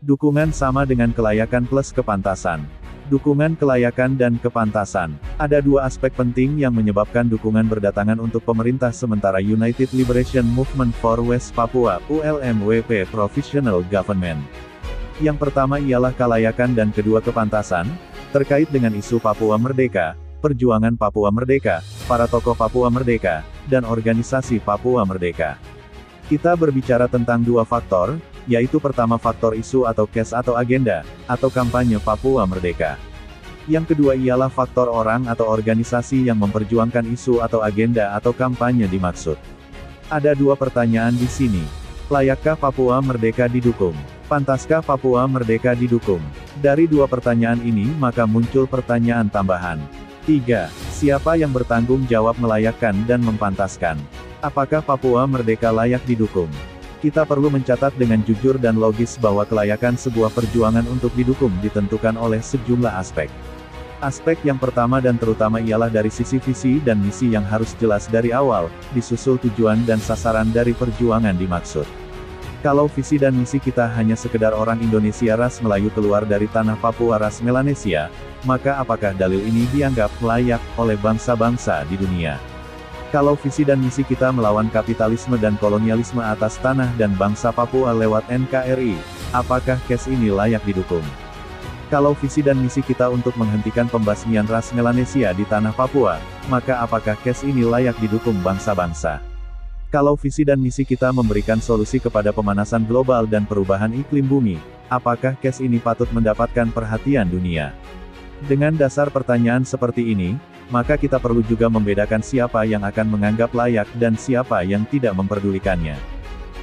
Dukungan sama dengan kelayakan plus kepantasan. Dukungan kelayakan dan kepantasan. Ada dua aspek penting yang menyebabkan dukungan berdatangan untuk pemerintah sementara United Liberation Movement for West Papua (ULMWP) Provisional Government. Yang pertama ialah kelayakan dan kedua kepantasan, terkait dengan isu Papua Merdeka, perjuangan Papua Merdeka, para tokoh Papua Merdeka, dan organisasi Papua Merdeka. Kita berbicara tentang dua faktor, yaitu pertama faktor isu atau case atau agenda, atau kampanye Papua Merdeka. Yang kedua ialah faktor orang atau organisasi yang memperjuangkan isu atau agenda atau kampanye dimaksud. Ada dua pertanyaan di sini. Layakkah Papua Merdeka didukung? Pantaskah Papua Merdeka didukung? Dari dua pertanyaan ini maka muncul pertanyaan tambahan. 3. Siapa yang bertanggung jawab melayakkan dan mempantaskan? Apakah Papua Merdeka layak didukung? Kita perlu mencatat dengan jujur dan logis bahwa kelayakan sebuah perjuangan untuk didukung ditentukan oleh sejumlah aspek. Aspek yang pertama dan terutama ialah dari sisi visi dan misi yang harus jelas dari awal, disusul tujuan dan sasaran dari perjuangan dimaksud. Kalau visi dan misi kita hanya sekedar orang Indonesia ras Melayu keluar dari tanah Papua ras Melanesia, maka apakah dalil ini dianggap layak oleh bangsa-bangsa di dunia? Kalau visi dan misi kita melawan kapitalisme dan kolonialisme atas tanah dan bangsa Papua lewat NKRI, apakah case ini layak didukung? Kalau visi dan misi kita untuk menghentikan pembasmian ras Melanesia di tanah Papua, maka apakah case ini layak didukung bangsa-bangsa? Kalau visi dan misi kita memberikan solusi kepada pemanasan global dan perubahan iklim bumi, apakah case ini patut mendapatkan perhatian dunia? Dengan dasar pertanyaan seperti ini, maka kita perlu juga membedakan siapa yang akan menganggap layak dan siapa yang tidak memperdulikannya.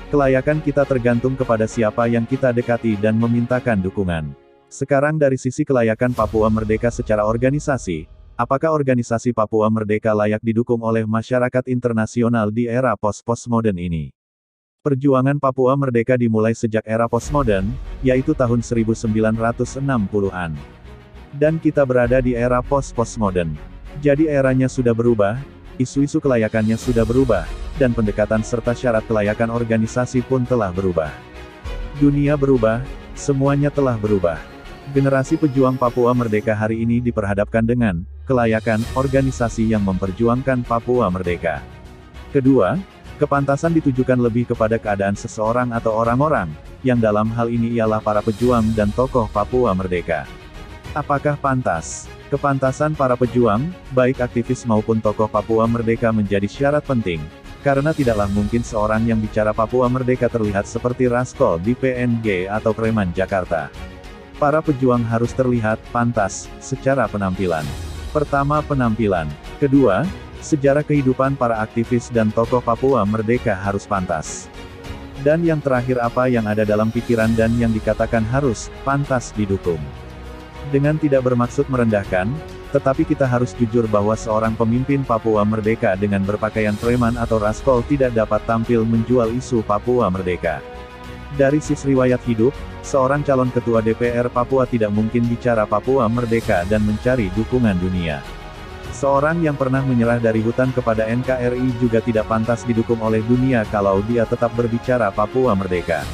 Kelayakan kita tergantung kepada siapa yang kita dekati dan memintakan dukungan. Sekarang dari sisi kelayakan Papua Merdeka secara organisasi, apakah organisasi Papua Merdeka layak didukung oleh masyarakat internasional di era post-postmodern ini? Perjuangan Papua Merdeka dimulai sejak era postmodern, yaitu tahun 1960-an. Dan kita berada di era post-postmodern. Jadi eranya sudah berubah, isu-isu kelayakannya sudah berubah, dan pendekatan serta syarat kelayakan organisasi pun telah berubah. Dunia berubah, semuanya telah berubah. Generasi pejuang Papua Merdeka hari ini diperhadapkan dengan kelayakan organisasi yang memperjuangkan Papua Merdeka. Kedua, kepantasan ditujukan lebih kepada keadaan seseorang atau orang-orang, yang dalam hal ini ialah para pejuang dan tokoh Papua Merdeka. Apakah pantas? Kepantasan para pejuang, baik aktivis maupun tokoh Papua Merdeka menjadi syarat penting, karena tidaklah mungkin seorang yang bicara Papua Merdeka terlihat seperti Raskol di PNG atau preman Jakarta. Para pejuang harus terlihat pantas secara penampilan. Pertama, penampilan. Kedua, sejarah kehidupan para aktivis dan tokoh Papua Merdeka harus pantas. Dan yang terakhir apa yang ada dalam pikiran dan yang dikatakan harus pantas didukung. Dengan tidak bermaksud merendahkan, tetapi kita harus jujur bahwa seorang pemimpin Papua Merdeka dengan berpakaian preman atau Raskol tidak dapat tampil menjual isu Papua Merdeka. Dari sisi riwayat hidup, seorang calon ketua DPR Papua tidak mungkin bicara Papua Merdeka dan mencari dukungan dunia. Seorang yang pernah menyerah dari hutan kepada NKRI juga tidak pantas didukung oleh dunia kalau dia tetap berbicara Papua Merdeka.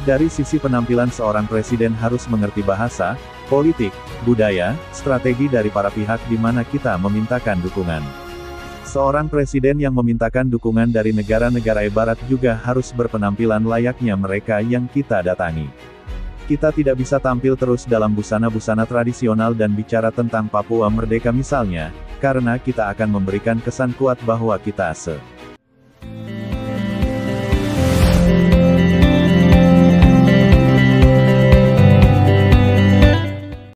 Dari sisi penampilan seorang presiden harus mengerti bahasa, politik, budaya, strategi dari para pihak di mana kita memintakan dukungan. Seorang presiden yang memintakan dukungan dari negara-negara Barat juga harus berpenampilan layaknya mereka yang kita datangi. Kita tidak bisa tampil terus dalam busana-busana tradisional dan bicara tentang Papua Merdeka misalnya, karena kita akan memberikan kesan kuat bahwa kita